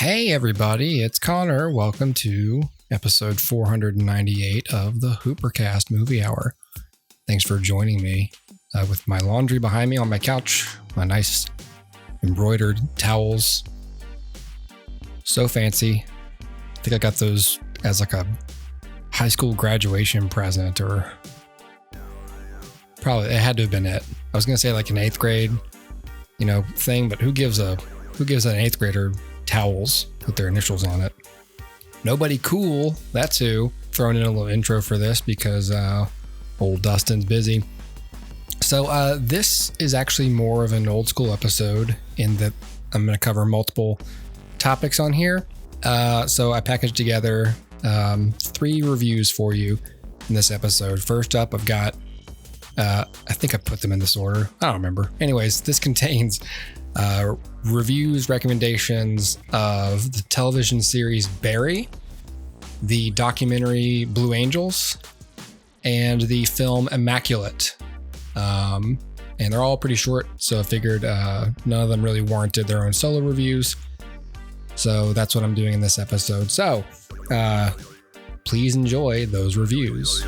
Hey everybody, it's Connor. Welcome to episode 498 of the Hoopercast Movie Hour. Thanks for joining me with my laundry behind me on my couch, my nice embroidered towels. So fancy. I think I got those as like a high school graduation present, or probably it had to have been it. I was going to say like an 8th grade, thing, but who gives an 8th grader towels with their initials on it? Nobody cool. That's who. Throwing in a little intro for this because old Dustin's busy. So this is actually more of an old school episode in that I'm going to cover multiple topics on here. So I packaged together 3 reviews for you in this episode. First up, I've got, I think I put them in this order. I don't remember. Anyways, this contains reviews, recommendations of the television series Barry, the documentary Blue Angels, and the film Immaculate. And they're all pretty short, so I figured none of them really warranted their own solo reviews. So that's what I'm doing in this episode. So please enjoy those reviews.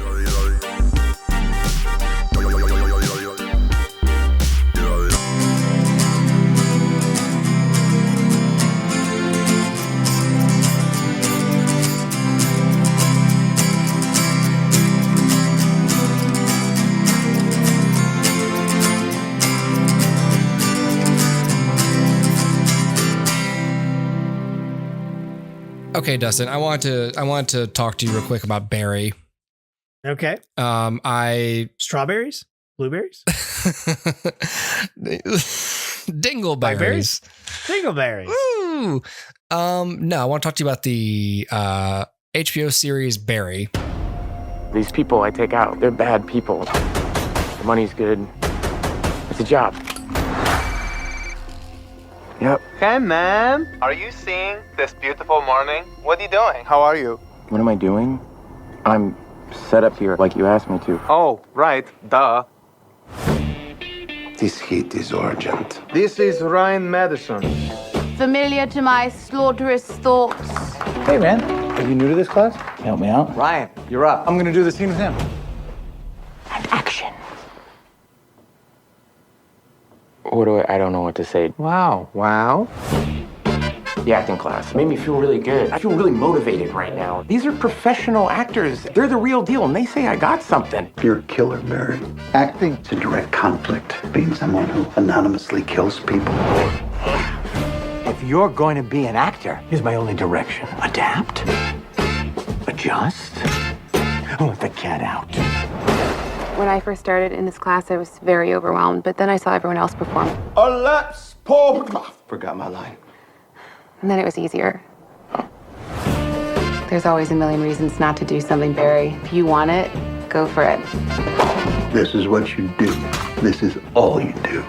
Okay, Dustin, I want to talk to you real quick about Barry. Okay. Strawberries? Blueberries? Dingleberries. Dingleberries. Woo! No, I want to talk to you about the HBO series Barry. These people I take out, they're bad people. The money's good. It's a job. Yep. Hey, man. Are you seeing this beautiful morning? What are you doing? How are you? What am I doing? I'm set up here like you asked me to. Oh, right. Duh. This heat is urgent. This is Ryan Madison. Familiar to my slaughterous thoughts. Hey, man. Are you new to this class? Help me out. Ryan, you're up. I'm gonna do the scene with him. And action. I don't know what to say. Wow. The acting class made me feel really good. I feel really motivated right now. These are professional actors. They're the real deal, and they say I got something. You're a killer, Barry. Acting is a direct conflict. Being someone who anonymously kills people. If you're going to be an actor, here's my only direction. Adapt. Adjust. Let the cat out. When I first started in this class, I was very overwhelmed, but then I saw everyone else perform. Let's pull. Forgot my line. And then it was easier. There's always a million reasons not to do something, Barry. If you want it, go for it. This is what you do. This is all you do.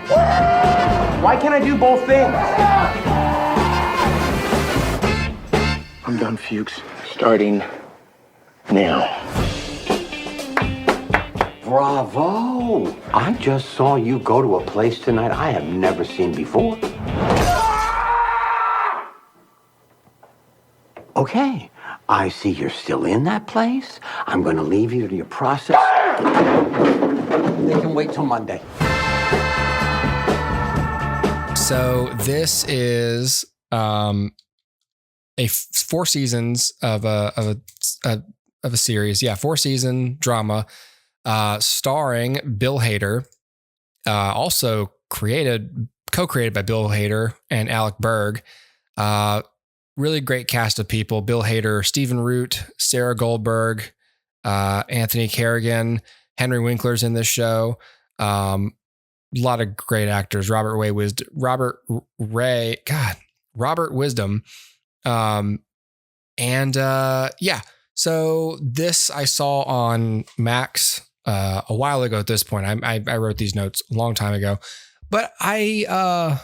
Why can't I do both things? I'm done, Fuchs. Starting now. Bravo! I just saw you go to a place tonight I have never seen before. Okay, I see you're still in that place. I'm going to leave you to your process. They can wait till Monday. So this is a 4 seasons of a series. Yeah, 4-season drama. Starring Bill Hader, also co-created by Bill Hader and Alec Berg. Really great cast of people: Bill Hader, Stephen Root, Sarah Goldberg, Anthony Carrigan, Henry Winkler's in this show. A lot of great actors: Robert Wisdom. So this I saw on Max a while ago. At this point, I wrote these notes a long time ago, but I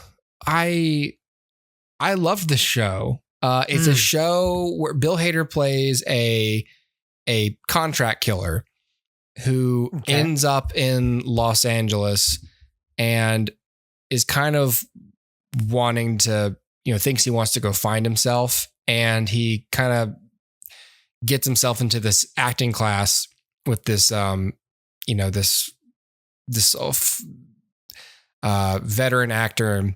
loved the show. It's a show where Bill Hader plays a contract killer who ends up in Los Angeles and is kind of wanting to thinks he wants to go find himself, and he kind of gets himself into this acting class with this, veteran actor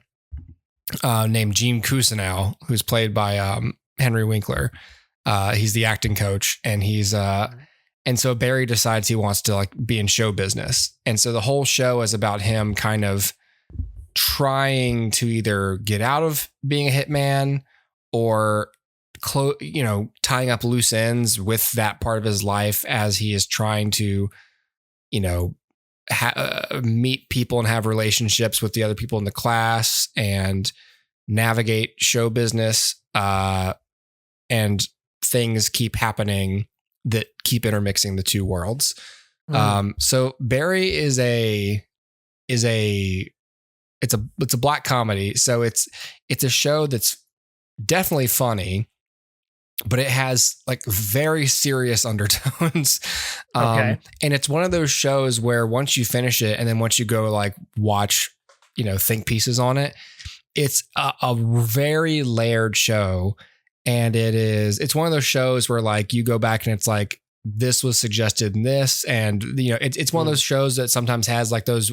named Gene Cousineau, who's played by Henry Winkler. He's the acting coach, and and so Barry decides he wants to be in show business. And so the whole show is about him kind of trying to either get out of being a hitman or tying up loose ends with that part of his life as he is trying to, meet people and have relationships with the other people in the class and navigate show business. And things keep happening that keep intermixing the two worlds. So Barry is a black comedy. So it's a show that's definitely funny, but it has very serious undertones. Okay. And it's one of those shows where once you finish it, and then once you go watch, think pieces on it, it's a very layered show. And it's one of those shows where you go back and it's this was suggested in this. And, it's one of those shows that sometimes has those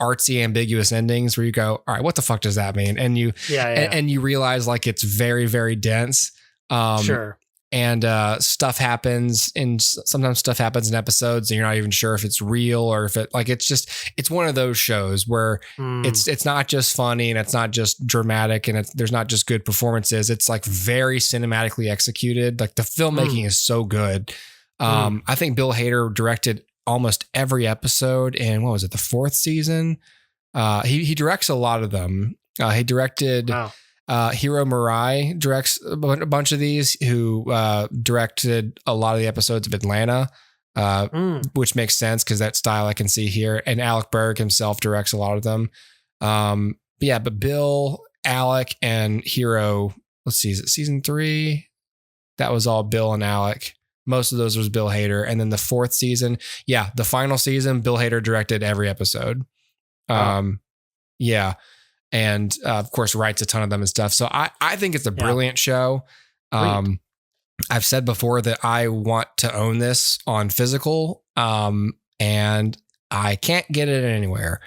artsy, ambiguous endings where you go, all right, what the fuck does that mean? And you, and you realize it's very, very dense. Sure. And stuff happens, and sometimes stuff happens in episodes and you're not even sure if it's real or if it's one of those shows where it's not just funny and it's not just dramatic and there's not just good performances. It's very cinematically executed. The filmmaking is so good. I think Bill Hader directed almost every episode in, what was it, the 4th season? He directs a lot of them. He directed... Wow. Hiro Murai directs a bunch of these, who directed a lot of the episodes of Atlanta, which makes sense because that style I can see here. And Alec Berg himself directs a lot of them. But Bill, Alec, and Hiro, let's see, is it season 3? That was all Bill and Alec. Most of those was Bill Hader. And then the 4th season, the final season, Bill Hader directed every episode. And of course writes a ton of them and stuff. So I think it's a brilliant show. I've said before that I want to own this on physical, and I can't get it anywhere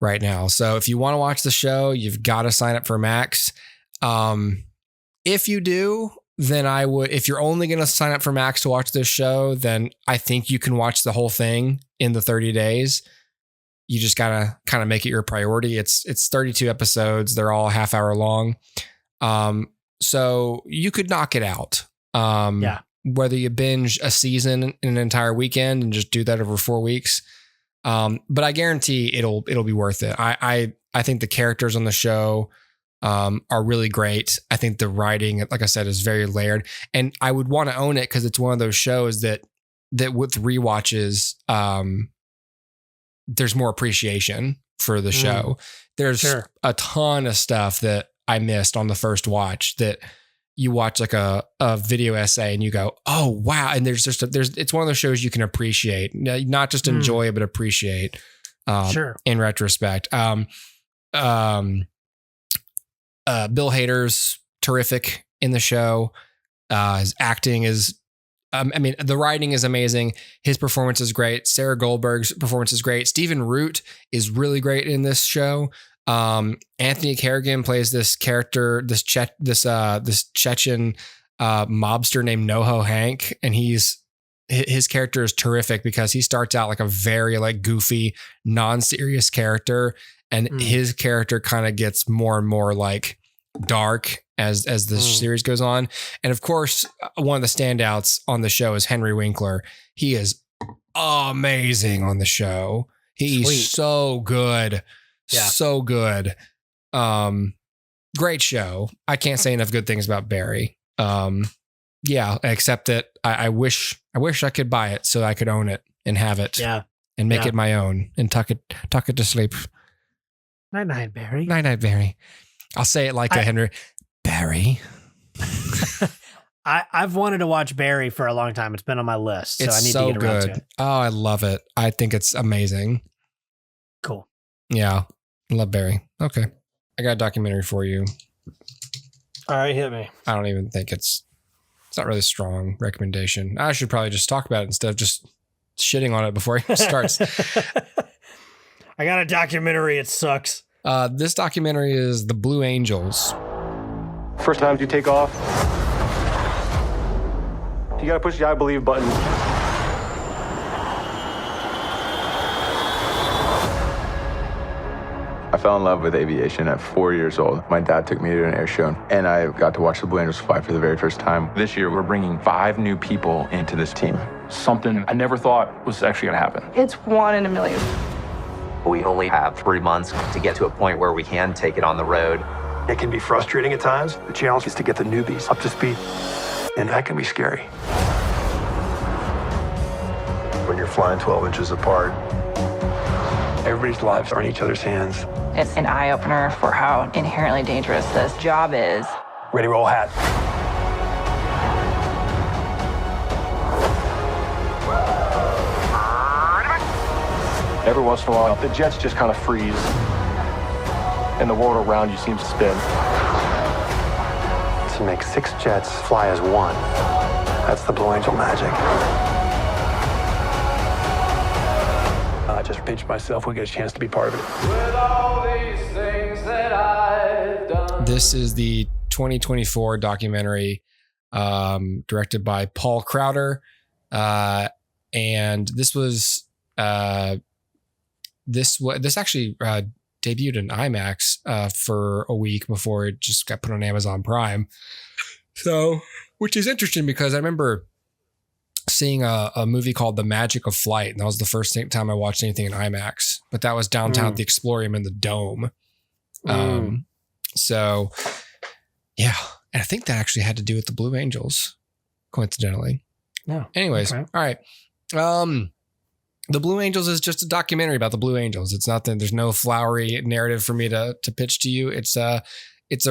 right now. So if you want to watch the show, you've got to sign up for Max. If you do, then I would, if you're only going to sign up for Max to watch this show, then I think you can watch the whole thing in the 30 days. You just gotta kind of make it your priority. It's 32 episodes. They're all half hour long. So you could knock it out. Whether you binge a season in an entire weekend and just do that over 4 weeks. But I guarantee it'll be worth it. I think the characters on the show are really great. I think the writing, like I said, is very layered, and I would want to own it because it's one of those shows that with rewatches, there's more appreciation for the show. There's a ton of stuff that I missed on the first watch that you watch a video essay and you go, oh, wow. And it's one of those shows you can appreciate, not just enjoy, but appreciate in retrospect. Bill Hader's terrific in the show. His acting is, the writing is amazing. His performance is great. Sarah Goldberg's performance is great. Stephen Root is really great in this show. Anthony Kerrigan plays this character, this Chechen mobster named Noho Hank, and his character is terrific because he starts out like a very goofy, non-serious character, and his character kind of gets more and more dark as the series goes on. And of course, one of the standouts on the show is Henry Winkler. He is amazing on the show. He's so good. Yeah. So good. Great show. I can't say enough good things about Barry. Except that I wish I could buy it so I could own it and have it. Yeah. And make it my own and tuck it to sleep. Night night, Barry. Night night, Barry. I'll say it like a Henry. Barry. I've wanted to watch Barry for a long time. It's been on my list, so I need to get around to it. Oh, I love it. I think it's amazing. Cool. Yeah. I love Barry. Okay. I got a documentary for you. All right, hit me. I don't even think it's not really a strong recommendation. I should probably just talk about it instead of just shitting on it before it starts. I got a documentary. It sucks. This documentary is The Blue Angels. First time you take off, you gotta push the I believe button. I fell in love with aviation at 4 years old. My dad took me to an air show, and I got to watch the Blue Angels fly for the very first time. This year, we're bringing 5 new people into this team. Something I never thought was actually gonna happen. It's 1 in a million. We only have 3 months to get to a point where we can take it on the road. It can be frustrating at times. The challenge is to get the newbies up to speed, and that can be scary. When you're flying 12 inches apart, everybody's lives are in each other's hands. It's an eye-opener for how inherently dangerous this job is. Ready, roll, hat. Every once in a while, the jets just kind of freeze, and the world around you seems to spin. To make 6 jets fly as one, that's the Blue Angel magic. I just pinched myself. We get a chance to be part of it. With all these things that I've done. This is the 2024 documentary directed by Paul Crowder. And this was this actually debuted in IMAX for a week before it just got put on Amazon Prime. So, which is interesting because I remember seeing a movie called The Magic of Flight, and that was the first time I watched anything in IMAX. But that was downtown at the Explorium in the Dome. So, yeah, and I think that actually had to do with the Blue Angels, coincidentally. No. Anyways, okay. All right. The Blue Angels is just a documentary about the Blue Angels. It's nothing. There's no flowery narrative for me to pitch to you. It's a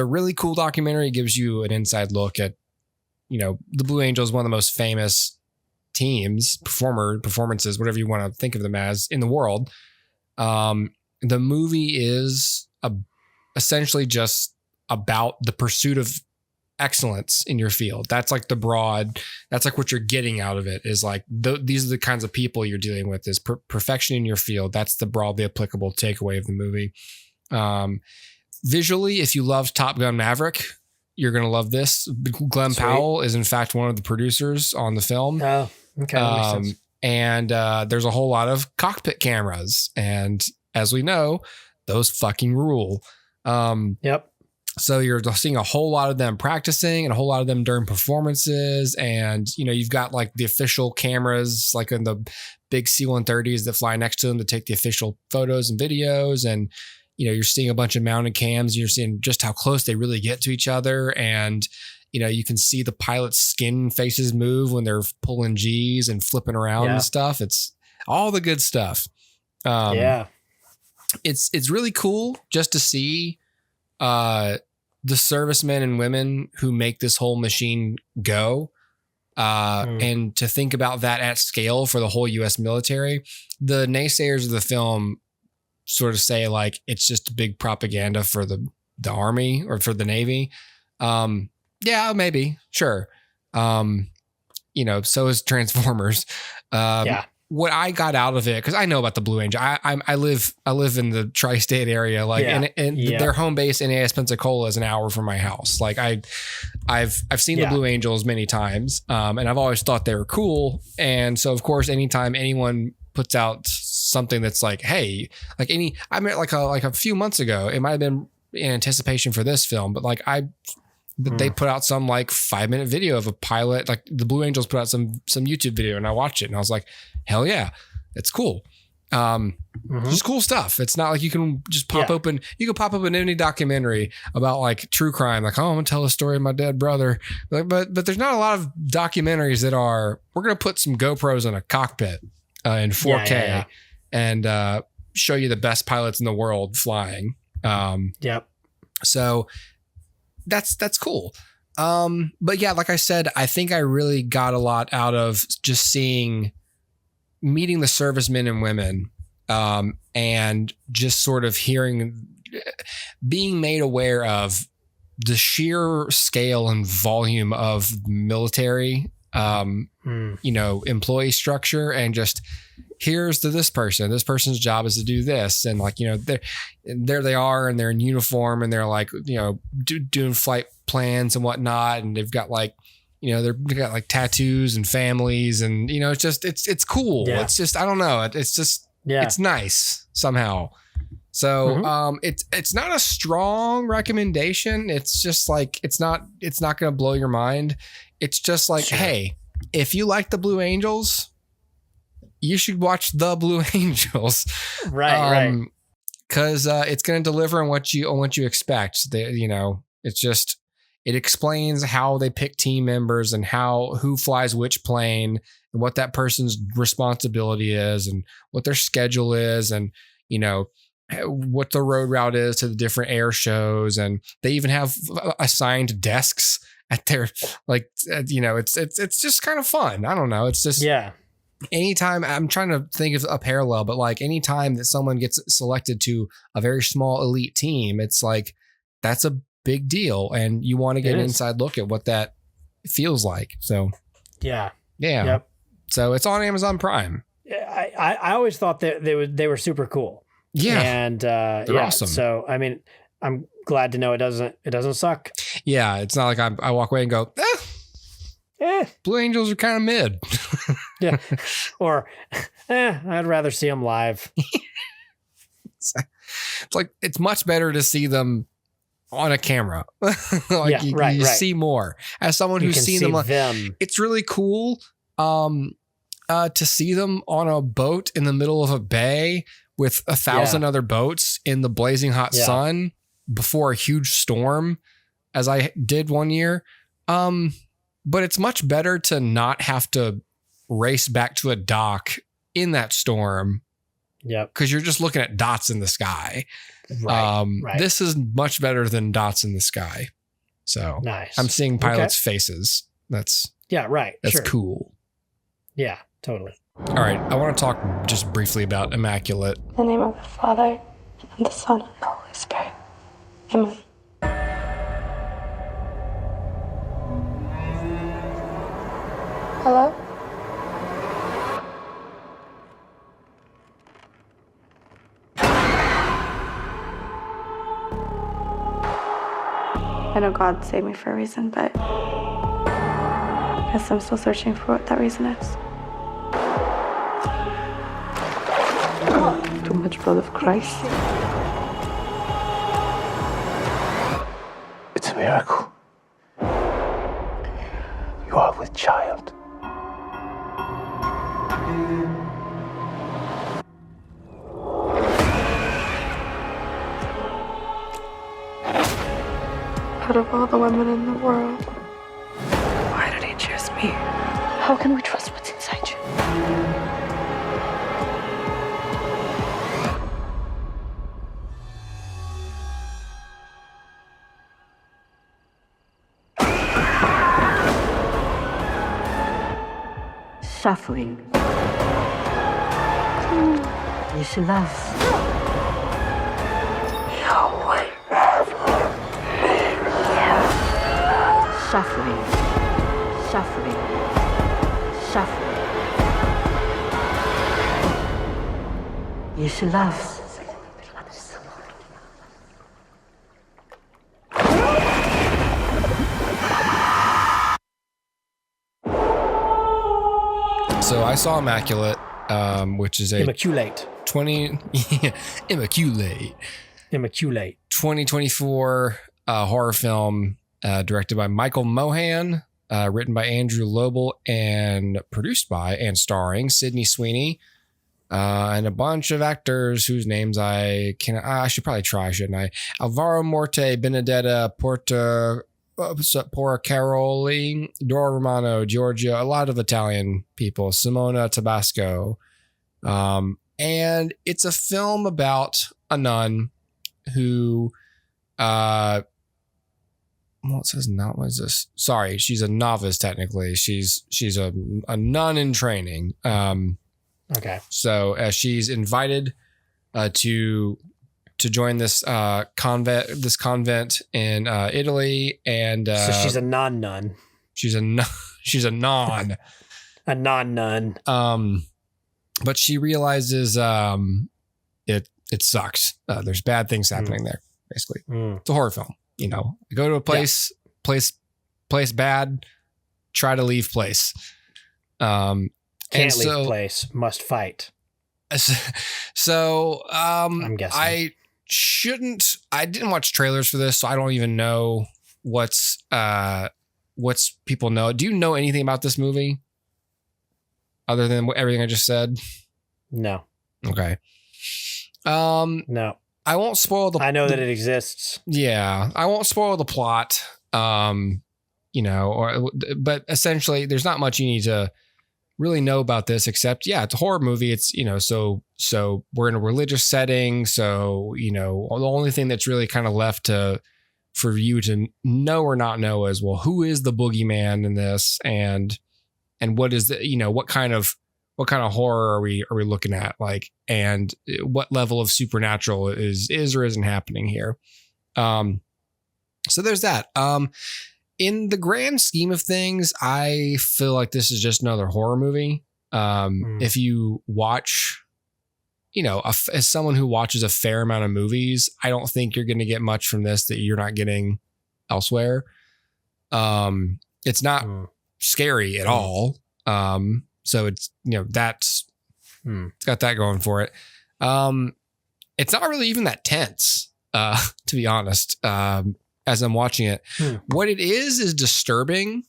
really cool documentary. It gives you an inside look at, the Blue Angels, one of the most famous teams, performances, whatever you want to think of them as in the world. The movie is essentially just about the pursuit of excellence in your field. That's like that's like what you're getting out of it is like, these are the kinds of people you're dealing with is perfection in your field. That's the broadly applicable takeaway of the movie. Visually, if you love Top Gun Maverick, you're going to love this. Glenn Powell is in fact one of the producers on the film. Oh, okay. That makes sense. And there's a whole lot of cockpit cameras. And as we know, those fucking rule. Yep. So you're seeing a whole lot of them practicing and a whole lot of them during performances. And, you've got like the official cameras, like in the big C-130s that fly next to them to take the official photos and videos. And, you're seeing a bunch of mounted cams. And you're seeing just how close they really get to each other. And, you can see the pilot's skin faces move when they're pulling G's and flipping around and stuff. It's all the good stuff. It's really cool just to see the servicemen and women who make this whole machine go. And to think about that at scale for the whole U.S. military. The naysayers of the film sort of say like it's just a big propaganda for the Army or for the Navy. Yeah, maybe. Sure. So is Transformers. What I got out of it, because I know about the Blue Angel. I live in the tri-state area, and their home base in NAS Pensacola is an hour from my house. Like I've seen the Blue Angels many times, and I've always thought they were cool. And so of course, anytime anyone puts out something that's like, hey, like I mean, like a few months ago, it might have been in anticipation for this film, but they put out some like 5-minute video of a pilot, like the Blue Angels put out some YouTube video, and I watched it and I was like, hell yeah, it's cool. Just cool stuff. It's not like you can just pop open any documentary about like true crime. Like, oh, I'm gonna tell a story of my dead brother. But there's not a lot of documentaries that are, we're gonna put some GoPros in a cockpit in 4K and show you the best pilots in the world flying. So that's cool. But yeah, like I said, I think I really got a lot out of just meeting the servicemen and women, and just sort of being made aware of the sheer scale and volume of military, employee structure, and just here's to this person. This person's job is to do this, and like there they are, and they're in uniform, and they're like doing flight plans and whatnot, and they've got like they've got like tattoos and families, and it's cool. Yeah. It's just I don't know. It's just it's nice somehow. So it's not a strong recommendation. It's just like it's not going to blow your mind. It's just like, hey, if you like the Blue Angels, you should watch the Blue Angels, right? Because it's going to deliver on what you expect. It explains how they pick team members and who flies which plane and what that person's responsibility is and what their schedule is and what the road route is to the different air shows, and they even have assigned desks at their it's just kind of fun. I don't know. It's just anytime I'm trying to think of a parallel, but like anytime that someone gets selected to a very small elite team, it's like that's a big deal, and you want to get an inside look at what that feels like. So yeah. Yep. So it's on Amazon Prime. I always thought that they were super cool. Yeah, and they're awesome. So I mean, I'm glad to know it doesn't suck. Yeah, it's not like I walk away and go, Blue Angels are kind of mid. Yeah, or I'd rather see them live. It's like it's much better to see them on a camera. You see more. As someone who's seen them, it's really cool to see them on a boat in the middle of a bay with 1,000 other boats in the blazing hot sun before a huge storm, as I did one year. But it's much better to not have to race back to a dock in that storm. Yep. Because you're just looking at dots in the sky. Right. This is much better than dots in the sky. So nice. I'm seeing pilots' faces. That's cool. Yeah, totally. All right. I want to talk just briefly about Immaculate. In the name of the Father, and the Son, and the Holy Spirit. Amen. Hello? I know God saved me for a reason, but I guess I'm still searching for what that reason is. Too much blood of Christ. It's a miracle. You are with child. Out of all the women in the world, why did he choose me? How can we trust what's inside you? Suffering. You should love. Suffering, suffering, suffering. You should love. So I saw Immaculate, which is Immaculate. 2024 horror film. Directed by Michael Mohan, written by Andrew Lobel, and produced by and starring Sydney Sweeney, and a bunch of actors whose names I should probably try, shouldn't I? Alvaro Morte, Benedetta Porcaroli, Dora Romano, Giorgio, a lot of Italian people, Simona Tabasco. And it's a film about a nun who, well, it says not. What is this? Sorry, she's a novice. Technically, she's a nun in training. Okay. So she's invited to to join this convent in Italy, and so she's a non-nun. She's a non. A non-nun. But she realizes it sucks. There's bad things happening there. Basically, it's a horror film. You know, you go to a place bad, try to leave place. Can't leave place, must fight. So I'm guessing I didn't watch trailers for this, so I don't even know what's people know. Do you know anything about this movie other than everything I just said? No. Okay. No. I won't spoil I know that it exists. Yeah, I won't spoil the plot. You know, but essentially, there's not much you need to really know about this, except it's a horror movie. It's, you know, so we're in a religious setting, so, you know, the only thing that's really kind of left for you to know or not know is, well, who is the boogeyman in this, and what is the, you know, what kind of horror are we looking at, like, and what level of supernatural is or isn't happening here. So there's that. In the grand scheme of things, I feel like this is just another horror movie. If you watch, you know, as someone who watches a fair amount of movies, I don't think you're going to get much from this that you're not getting elsewhere. It's not scary at all. So it's, you know, it's got that going for it. It's not really even that tense, to be honest. As I'm watching it, what it is disturbing.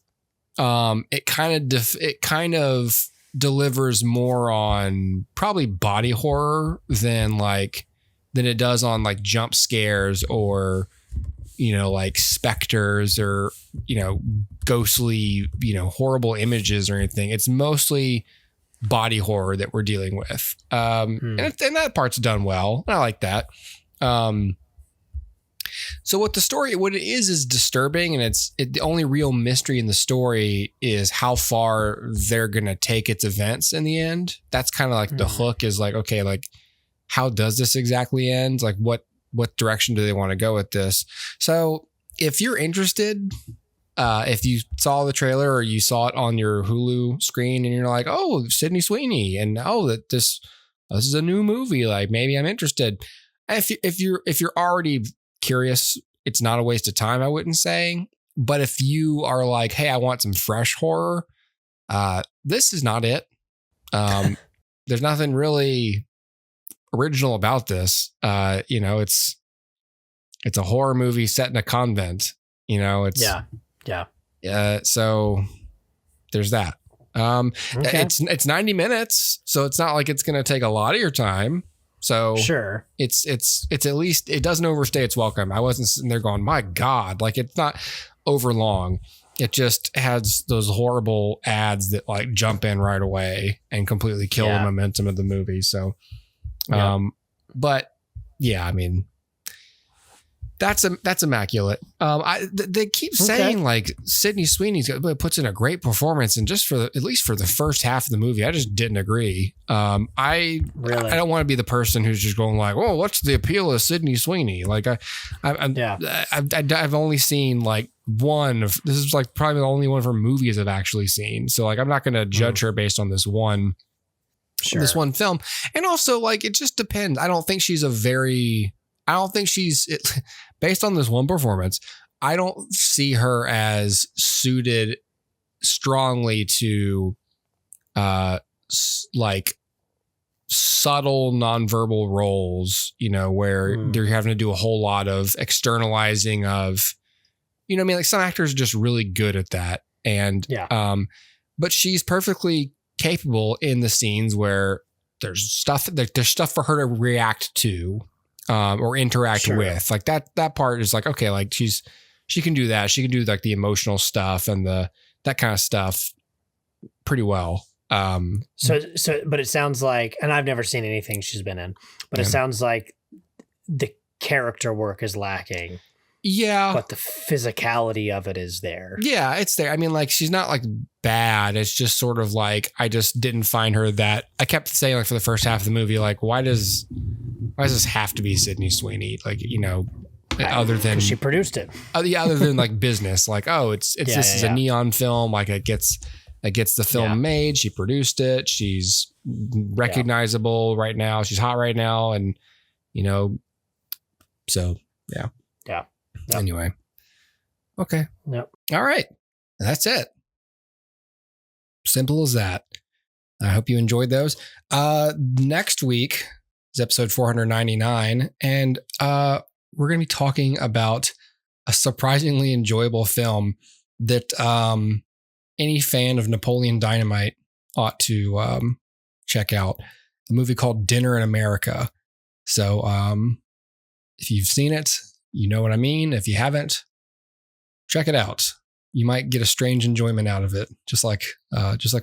It kind of delivers more on probably body horror than it does on like jump scares or, you know, like specters or, you know, ghostly, you know, horrible images or anything. It's mostly body horror that we're dealing with. And that part's done well. I like that. So what it is disturbing, and the only real mystery in the story is how far they're going to take its events in the end. That's kind of like the hook is like, okay, like how does this exactly end? Like what direction do they want to go with this? So if you're interested, if you saw the trailer or you saw it on your Hulu screen and you're like, oh, Sydney Sweeney, and that this is a new movie, like maybe I'm interested. If you're already curious, it's not a waste of time, I wouldn't say. But if you are like, hey, I want some fresh horror, this is not it. There's nothing really original about this. You know, it's a horror movie set in a convent. You know, it's so there's that. Okay. It's 90 minutes, so it's not like it's going to take a lot of your time. So sure, it's at least it doesn't overstay its welcome. I wasn't sitting there going, my God, like it's not over long. It just has those horrible ads that like jump in right away and completely kill the momentum of the movie. So, but yeah, I mean, that's Immaculate. They keep saying like Sydney Sweeney's puts in a great performance, and just at least for the first half of the movie, I just didn't agree. I don't want to be the person who's just going like, oh, what's the appeal of Sydney Sweeney? Like I've only seen like this is like probably the only one of her movies I've actually seen. So like I'm not going to judge her based on this one. Sure. This one film. And also like it just depends. I don't think she's based on this one performance, I don't see her as suited strongly to like subtle nonverbal roles, you know, where they're having to do a whole lot of externalizing of, you know what I mean? Like some actors are just really good at that. And, but she's perfectly capable in the scenes where there's stuff for her to react to. Or interact with, like that part is like, okay, like she can do that. She can do like the emotional stuff and that kind of stuff pretty well. So, but it sounds like, and I've never seen anything she's been in, but it sounds like the character work is lacking. Yeah. But the physicality of it is there. Yeah, it's there. I mean, like, she's not like bad. It's just sort of like, I just didn't find her that. I kept saying like for the first half of the movie, like, why does Why does this have to be Sydney Sweeney? Like, you know, other than she produced it. Other than like business, like, oh, this is a neon film. Like it gets the film made. She produced it. She's recognizable right now. She's hot right now. And, you know, so yeah. Yep. Anyway. Okay. Yep. All right. That's it. Simple as that. I hope you enjoyed those. Next week is episode 499. And we're going to be talking about a surprisingly enjoyable film that any fan of Napoleon Dynamite ought to check out. A movie called Dinner in America. So if you've seen it, you know what I mean. If you haven't, check it out. You might get a strange enjoyment out of it, just like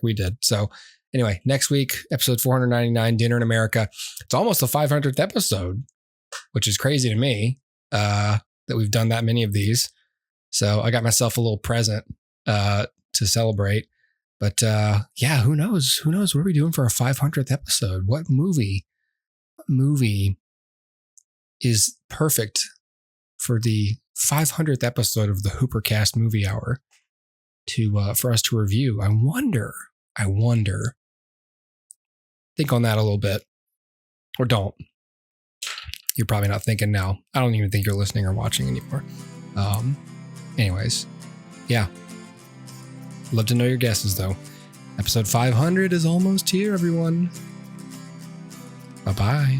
we did. So anyway, next week, episode 499, Dinner in America. It's almost the 500th episode, which is crazy to me that we've done that many of these. So I got myself a little present to celebrate. But yeah, who knows? Who knows? What are we doing for our 500th episode? What movie is perfect for the 500th episode of the Hoopercast Movie Hour for us to review? I wonder. Think on that a little bit, or don't. You're probably not thinking now. I don't even think you're listening or watching anymore. Anyways, yeah. Love to know your guesses, though. Episode 500 is almost here, everyone. Bye-bye.